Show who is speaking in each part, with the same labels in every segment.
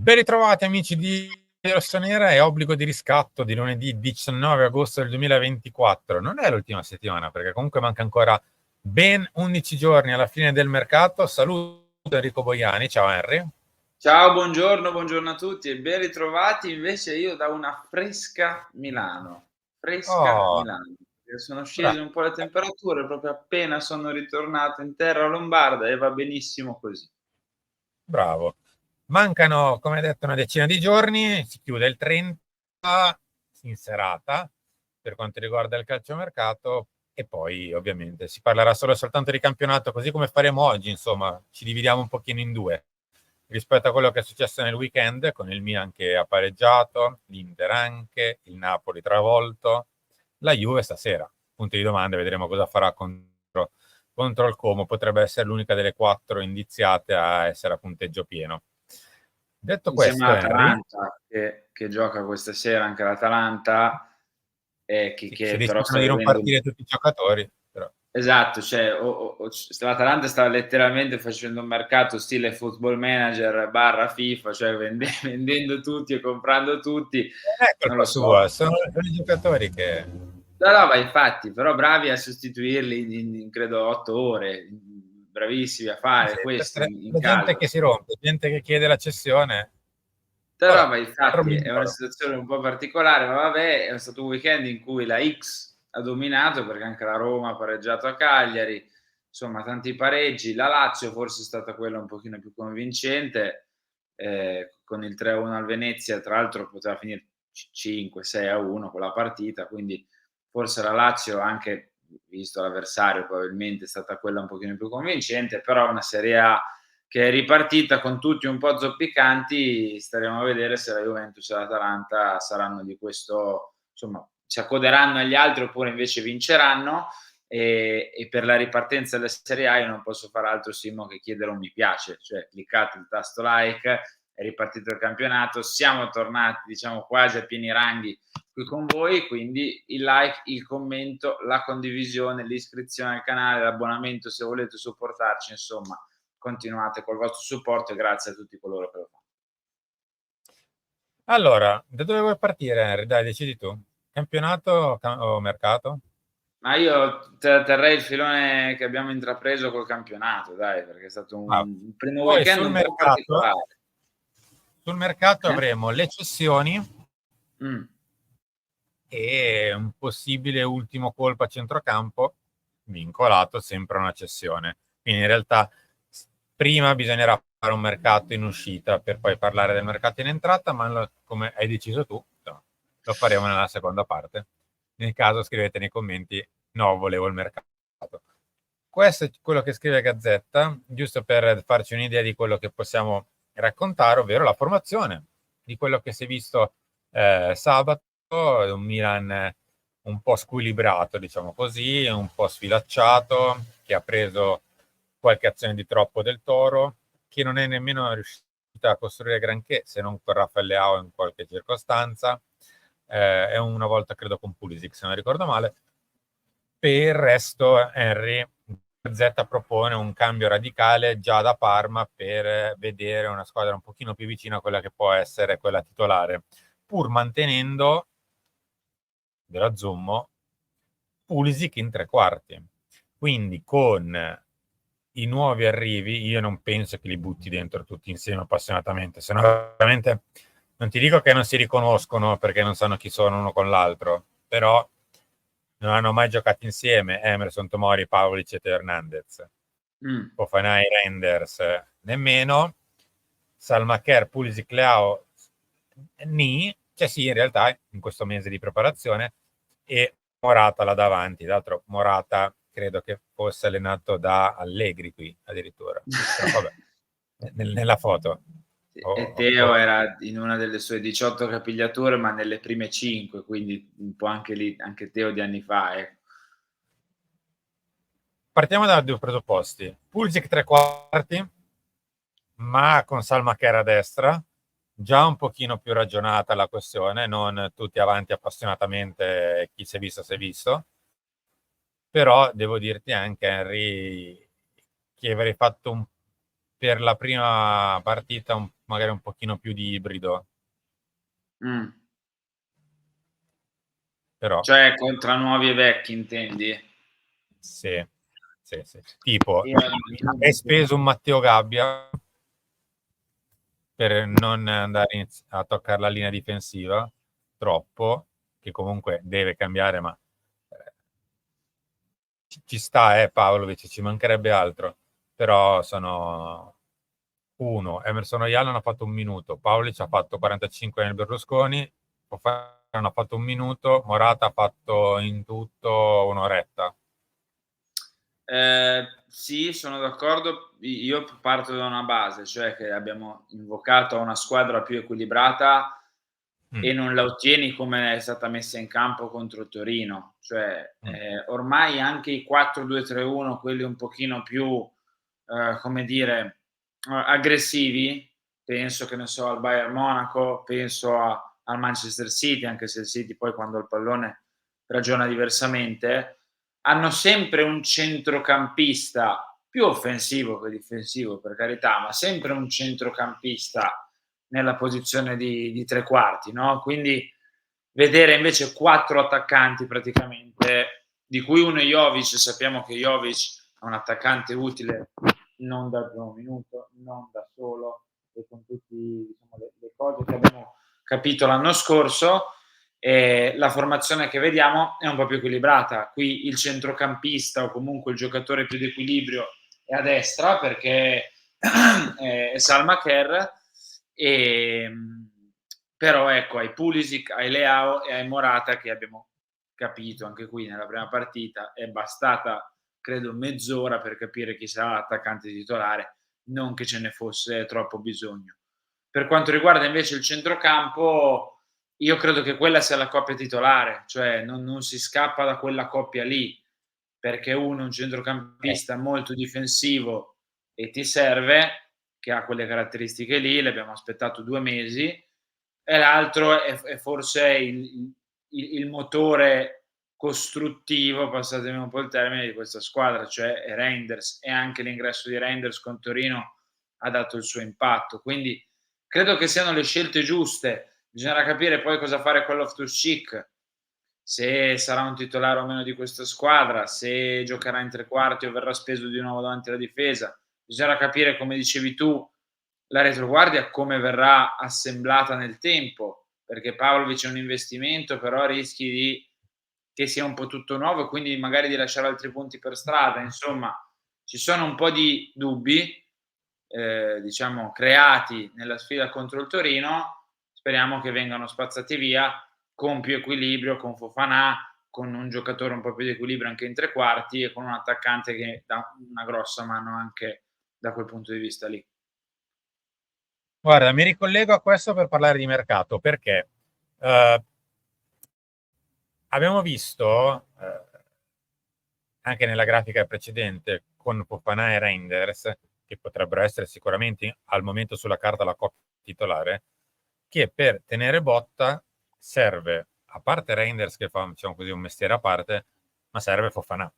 Speaker 1: Ben ritrovati amici di Rossonera. È obbligo di riscatto di lunedì 19 agosto del 2024. Non è l'ultima settimana perché comunque manca ancora ben 11 giorni alla fine del mercato. Saluto Enrico Boiani, ciao Henry.
Speaker 2: Ciao, buongiorno a tutti e ben ritrovati invece io da una fresca Milano, fresca
Speaker 1: Oh,
Speaker 2: Milano, perché sono scese
Speaker 1: bravo.
Speaker 2: un po' le temperature proprio appena sono ritornato in terra lombarda e va benissimo così.
Speaker 1: Bravo. Mancano, come detto, una decina di giorni, si chiude il 30 in serata per quanto riguarda il calciomercato e poi ovviamente si parlerà solo e soltanto di campionato, così come faremo oggi, insomma, ci dividiamo un pochino in due rispetto a quello che è successo nel weekend con il Milan che ha pareggiato, l'Inter anche, il Napoli travolto, la Juve stasera. Punti di domanda, vedremo cosa farà contro il Como, potrebbe essere l'unica delle quattro indiziate a essere a punteggio pieno. Detto
Speaker 2: Insieme
Speaker 1: questo, Henry,
Speaker 2: all'Atalanta che gioca questa sera anche l'Atalanta,
Speaker 1: se
Speaker 2: che però sta
Speaker 1: decidono di non
Speaker 2: vivendo un.
Speaker 1: partire tutti i giocatori, però.
Speaker 2: Esatto, cioè l'Atalanta sta letteralmente facendo un mercato stile Football Manager barra FIFA, cioè vendendo tutti e comprando tutti,
Speaker 1: Non è
Speaker 2: non lo
Speaker 1: colpa
Speaker 2: so.
Speaker 1: sua, sono i giocatori che.
Speaker 2: No, no, ma infatti, però bravi a sostituirli in credo 8 ore, bravissimi a fare questo in
Speaker 1: La gente che
Speaker 2: caso.
Speaker 1: si rompe, gente che chiede la cessione,
Speaker 2: Però
Speaker 1: vabbè,
Speaker 2: ma
Speaker 1: altro
Speaker 2: infatti è una
Speaker 1: milloro.
Speaker 2: situazione un po' particolare, ma vabbè, è stato un weekend in cui la X ha dominato, perché anche la Roma ha pareggiato a Cagliari, insomma tanti pareggi. La Lazio forse è stata quella un pochino più convincente, con il 3-1 al Venezia, tra l'altro poteva finire 5-6-1 quella partita, quindi forse la Lazio, anche visto l'avversario, probabilmente è stata quella un pochino più convincente, però una Serie A che è ripartita con tutti un po' zoppicanti. Staremo a vedere se la Juventus e l'Atalanta saranno di questo, insomma, si accoderanno agli altri oppure invece vinceranno. E per la ripartenza della Serie A io non posso fare altro, Simo, che chiedere un mi piace, cioè cliccate il tasto like, è ripartito il campionato, siamo tornati diciamo quasi a pieni ranghi qui con voi, quindi il like, il commento, la condivisione, l'iscrizione al canale, l'abbonamento se volete supportarci, insomma continuate col vostro supporto e grazie a tutti coloro che lo fanno.
Speaker 1: Allora, da dove vuoi partire, Henry? Dai, decidi tu. Campionato o mercato?
Speaker 2: Ma io terrei il filone che abbiamo intrapreso col campionato, dai, perché è stato
Speaker 1: Ah,
Speaker 2: un primo
Speaker 1: poi
Speaker 2: weekend un po' particolare.
Speaker 1: sul mercato
Speaker 2: Eh?
Speaker 1: avremo le cessioni
Speaker 2: Mm.
Speaker 1: e un possibile ultimo colpo a centrocampo vincolato sempre a una cessione. Quindi in realtà prima bisognerà fare un mercato in uscita per poi parlare del mercato in entrata, ma come hai deciso tu, no, lo faremo nella seconda parte. Nel caso scrivete nei commenti no, volevo il mercato. Questo è quello che scrive Gazzetta, giusto per farci un'idea di quello che possiamo raccontare, ovvero la formazione di quello che si è visto sabato, un Milan un po' squilibrato, diciamo così, un po' sfilacciato, che ha preso qualche azione di troppo del Toro, che non è nemmeno riuscita a costruire granché, se non con Raffaele Leao in qualche circostanza, è una volta credo con Pulisic, se non ricordo male. Per il resto, Henry Z propone un cambio radicale già da Parma per vedere una squadra un pochino più vicina a quella che può essere quella titolare, pur mantenendo della Zummo Pulisic in tre quarti. Quindi con i nuovi arrivi, io non penso che li butti dentro tutti insieme appassionatamente, se no veramente non ti dico che non si riconoscono perché non sanno chi sono uno con l'altro, però non hanno mai giocato insieme Emerson, Tomori, Pavlic e Teo Hernandez.
Speaker 2: Mm.
Speaker 1: Fofanai, Reinders, nemmeno. Salmacher, Pulisic, Leao, Ni, cioè sì, in realtà in questo mese di preparazione, e Morata là davanti. Tra l'altro Morata credo che fosse allenato da Allegri qui addirittura, però vabbè, nella foto.
Speaker 2: E
Speaker 1: Oh,
Speaker 2: Teo
Speaker 1: oh.
Speaker 2: era in una delle sue 18 capigliature, ma nelle prime 5, quindi un po' anche lì, anche Teo di anni fa, ecco.
Speaker 1: Partiamo da due presupposti. Pulisic tre quarti, ma con Salmacher a destra, già un pochino più ragionata la questione, non tutti avanti appassionatamente, chi si è visto si è visto, però devo dirti anche, Henry, che avrei fatto per la prima partita magari un pochino più di ibrido, però
Speaker 2: Cioè tra nuovi e vecchi, intendi?
Speaker 1: sì, sì. Tipo,
Speaker 2: Io
Speaker 1: hai speso un Matteo Gabbia per non andare a toccare la linea difensiva troppo, che comunque deve cambiare, ma ci sta, Pavlovic, ci mancherebbe altro, però sono uno. Emerson Royal non ha fatto un minuto, Pavlic ha fatto 45 nel Berlusconi, Fofana non ha fatto un minuto, Morata ha fatto in tutto un'oretta.
Speaker 2: Sì, sono d'accordo. Io parto da una base, cioè che abbiamo invocato una squadra più equilibrata
Speaker 1: Mm.
Speaker 2: e non la ottieni come è stata messa in campo contro il Torino. Cioè,
Speaker 1: Mm.
Speaker 2: ormai anche i 4-2-3-1, quelli un pochino più, come dire, aggressivi, penso, che ne so, al Bayern Monaco, penso al Manchester City, anche se il City poi quando ha il pallone ragiona diversamente, hanno sempre un centrocampista più offensivo che difensivo, per carità, ma sempre un centrocampista nella posizione di tre quarti, no? Quindi vedere invece 4 attaccanti praticamente, di cui uno è Jovic, sappiamo che Jovic è un attaccante utile non dal primo minuto, non da solo, e con tutte, diciamo, le cose che abbiamo capito l'anno scorso. La formazione che vediamo è un po' più equilibrata. Qui il centrocampista o comunque il giocatore più d'equilibrio è a destra, perché è Salma Kerr, e, però ecco, ai Pulisic, ai Leao e ai Morata, che abbiamo capito anche qui nella prima partita, è bastata credo mezz'ora per capire chi sarà l'attaccante titolare, non che ce ne fosse troppo bisogno. Per quanto riguarda invece il centrocampo, io credo che quella sia la coppia titolare, cioè non si scappa da quella coppia lì, perché uno è un centrocampista molto difensivo e ti serve, che ha quelle caratteristiche lì, l'abbiamo aspettato 2 mesi, e l'altro è forse il motore costruttivo, passatemi un po' il termine, di questa squadra, cioè Reinders, e anche l'ingresso di Reinders con Torino ha dato il suo impatto. Quindi credo che siano le scelte giuste. Bisognerà capire poi cosa fare con Loftus-Cheek, se sarà un titolare o meno di questa squadra, se giocherà in tre quarti o verrà speso di nuovo davanti alla difesa. Bisognerà capire, come dicevi tu, la retroguardia come verrà assemblata nel tempo, perché Pavlovic è un investimento, però rischi che sia un po' tutto nuovo e quindi magari di lasciare altri punti per strada. Insomma, ci sono un po' di dubbi, diciamo, creati nella sfida contro il Torino. Speriamo che vengano spazzati via con più equilibrio, con Fofana, con un giocatore un po' più di equilibrio anche in tre quarti e con un attaccante che dà una grossa mano anche da quel punto di vista lì.
Speaker 1: Guarda, mi ricollego a questo per parlare di mercato, perché eh, abbiamo visto anche nella grafica precedente con Fofana e Reinders, che potrebbero essere sicuramente al momento sulla carta la coppia titolare, che per tenere botta serve, a parte Reinders che fa, diciamo così, un mestiere a parte, ma serve Fofana.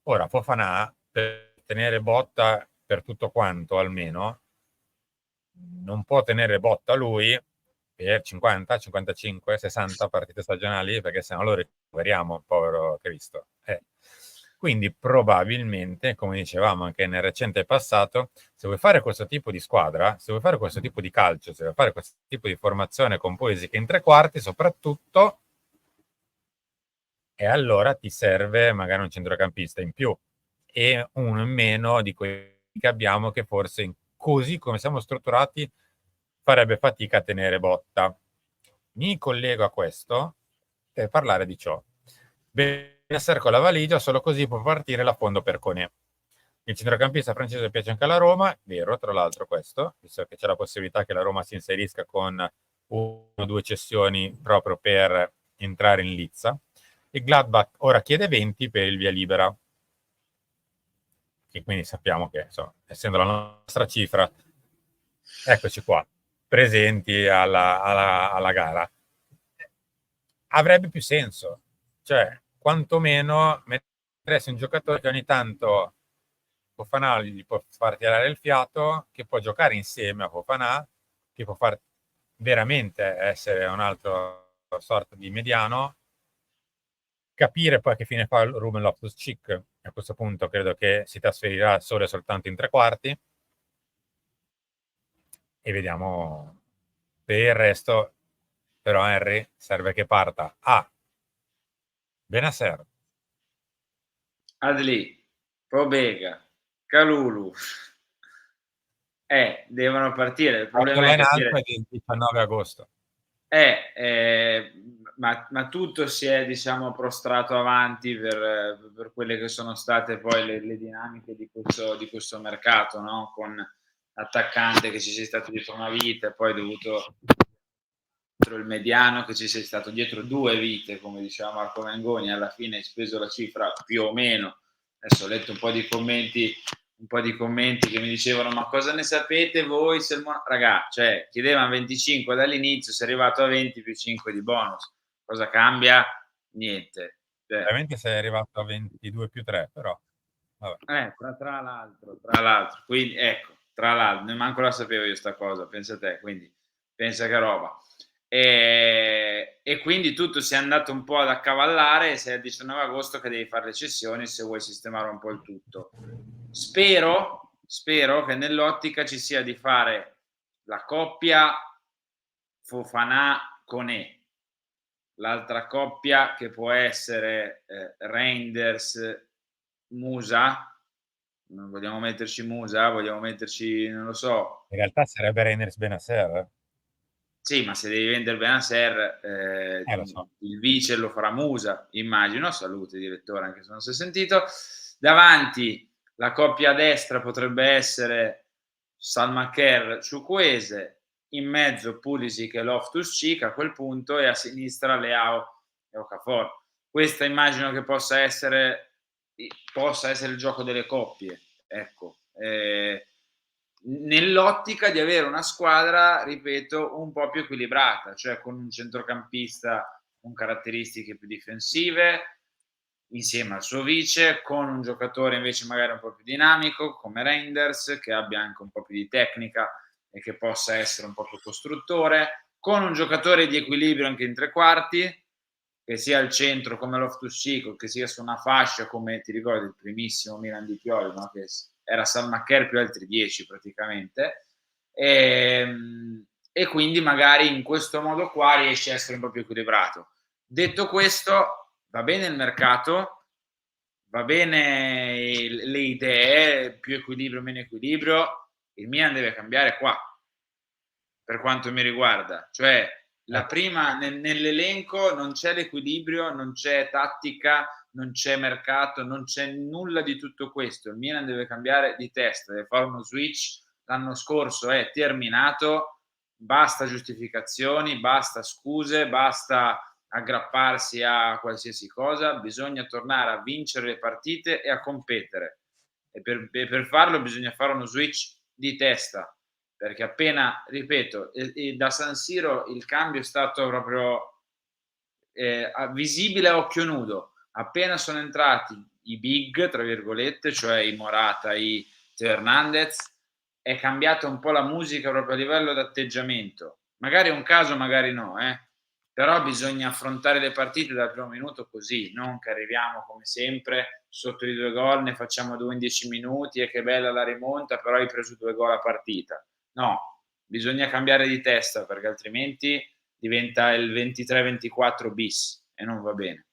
Speaker 1: Ora, Fofana, per tenere botta per tutto quanto almeno, non può tenere botta lui per 50, 55, 60 partite stagionali, perché sennò lo recuperiamo, povero Cristo. Quindi probabilmente, come dicevamo anche nel recente passato, se vuoi fare questo tipo di squadra, se vuoi fare questo tipo di calcio, se vuoi fare questo tipo di formazione con Pulisic in tre quarti, soprattutto, e allora ti serve magari un centrocampista in più e uno in meno di quelli che abbiamo, che forse così come siamo strutturati farebbe fatica a tenere botta. Mi collego a questo per parlare di ciò. Benessere con la valigia, solo così può partire l'affondo per Conè. Il centrocampista francese piace anche alla Roma, vero, tra l'altro questo, visto che c'è la possibilità che la Roma si inserisca con 1 o 2 cessioni proprio per entrare in lizza. Il Gladbach ora chiede 20 per il via libera, che quindi sappiamo che, insomma, essendo la nostra cifra, eccoci qua, presenti alla gara. Avrebbe più senso, cioè quantomeno mettersi un giocatore che ogni tanto Fofana gli può far tirare il fiato, che può giocare insieme a Fofana, che può far veramente essere un altro sorta di mediano, capire poi che fine fa Ruben Loftus-Cheek. A questo punto credo che si trasferirà solo e soltanto in tre quarti e vediamo. Per il resto però Henry serve che parta Bennacer,
Speaker 2: Adli, Pobega, Kalulu, devono partire. Il
Speaker 1: il
Speaker 2: problema è
Speaker 1: line-up
Speaker 2: capire.
Speaker 1: del 19 agosto.
Speaker 2: Ma tutto si è, diciamo, prostrato avanti per quelle che sono state poi le dinamiche di questo mercato, no? Con l'attaccante che ci sei stato dietro una vita e poi dovuto dietro il mediano che ci sei stato dietro 2 vite, come diceva Marco Mengoni, alla fine hai speso la cifra più o meno. Adesso ho letto un po' di commenti che mi dicevano: ma cosa ne sapete voi se ragà, cioè chiedevano 25 dall'inizio, sei arrivato a 20 più 5 di bonus, cosa cambia? Niente.
Speaker 1: Veramente sei arrivato a 22 più 3, però vabbè.
Speaker 2: Tra l'altro, quindi ecco, tra l'altro, manco la sapevo io sta cosa, pensa a te, quindi pensa che roba. E quindi tutto si è andato un po' ad accavallare e sei al 19 agosto che devi fare le cessioni se vuoi sistemare un po' il tutto. Spero che nell'ottica ci sia di fare la coppia Fofana-Koné, l'altra coppia che può essere Reinders-Musa. Non vogliamo metterci Musa, vogliamo metterci, non lo so.
Speaker 1: In realtà sarebbe Reinders Bennacer.
Speaker 2: Sì, ma se devi vendere Bennacer,
Speaker 1: Lo so.
Speaker 2: il vice lo farà Musa, immagino. Salute, direttore, anche se non si è sentito. Davanti la coppia a destra potrebbe essere Salmacher, Chukwueze, in mezzo Pulisic e Loftus-Cheek a quel punto, e a sinistra Leao e Okafor. Questa immagino che possa essere il gioco delle coppie, ecco. Nell'ottica di avere una squadra, ripeto, un po' più equilibrata, cioè con un centrocampista con caratteristiche più difensive insieme al suo vice, con un giocatore invece magari un po' più dinamico come Reinders, che abbia anche un po' più di tecnica e che possa essere un po' più costruttore, con un giocatore di equilibrio anche in tre quarti, che sia al centro come Loftus-Cheek, che sia su una fascia come, ti ricordi, il primissimo Milan di Pioli, no? Che era Salmacher più altri 10 praticamente, e quindi magari in questo modo qua riesce a essere un po' più equilibrato. Detto questo, va bene il mercato, va bene le idee, più equilibrio, meno equilibrio, il Milan deve cambiare qua, per quanto mi riguarda. Cioè, la prima, nell'elenco non c'è l'equilibrio, non c'è tattica, non c'è mercato, non c'è nulla di tutto questo. Il Milan deve cambiare di testa, deve fare uno switch. L'anno scorso è terminato, basta giustificazioni, basta scuse, basta aggrapparsi a qualsiasi cosa, bisogna tornare a vincere le partite e a competere. E per farlo bisogna fare uno switch di testa, perché appena, ripeto, da San Siro il cambio è stato proprio visibile a occhio nudo. Appena sono entrati i big, tra virgolette, cioè i Morata, i Teo Hernandez, è cambiata un po' la musica proprio a livello d'atteggiamento. Magari è un caso, magari no, però bisogna affrontare le partite dal primo minuto così, non che arriviamo come sempre sotto di 2 gol, ne facciamo 2 in 10 minuti e che bella la rimonta, però hai preso 2 gol a partita. No, bisogna cambiare di testa perché altrimenti diventa il 23-24 bis e non va bene.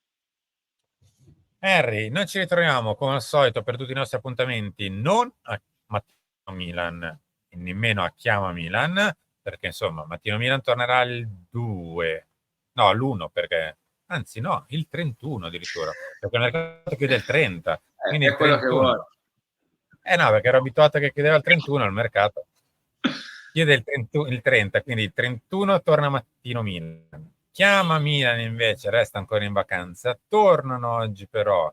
Speaker 1: Henry, noi ci ritroviamo come al solito per tutti i nostri appuntamenti, non a Mattino Milan e nemmeno a Chiama Milan, perché insomma Mattino Milan tornerà il 2, no, l'1 perché, anzi no, il 31 addirittura, perché il mercato chiude il 30, quindi
Speaker 2: È
Speaker 1: il
Speaker 2: quello che
Speaker 1: 31.
Speaker 2: vuoi.
Speaker 1: No, perché ero abituato che chiudeva il 31 il mercato. Chiude il 30, quindi il 31 torna Mattino Milan. Chiama Milan invece, resta ancora in vacanza. Tornano oggi però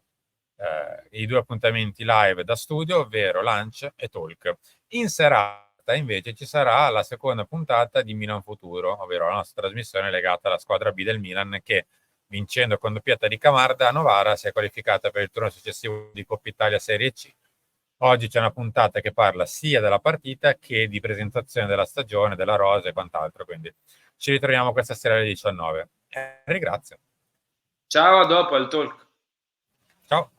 Speaker 1: i due appuntamenti live da studio, ovvero Lunch e Talk. In serata invece ci sarà la seconda puntata di Milan Futuro, ovvero la nostra trasmissione legata alla squadra B del Milan che, vincendo con doppietta di Camarda a Novara, si è qualificata per il turno successivo di Coppa Italia Serie C. Oggi c'è una puntata che parla sia della partita che di presentazione della stagione, della rosa e quant'altro, quindi ci ritroviamo questa sera alle 19. Ringrazio.
Speaker 2: Ciao, a dopo al talk.
Speaker 1: Ciao.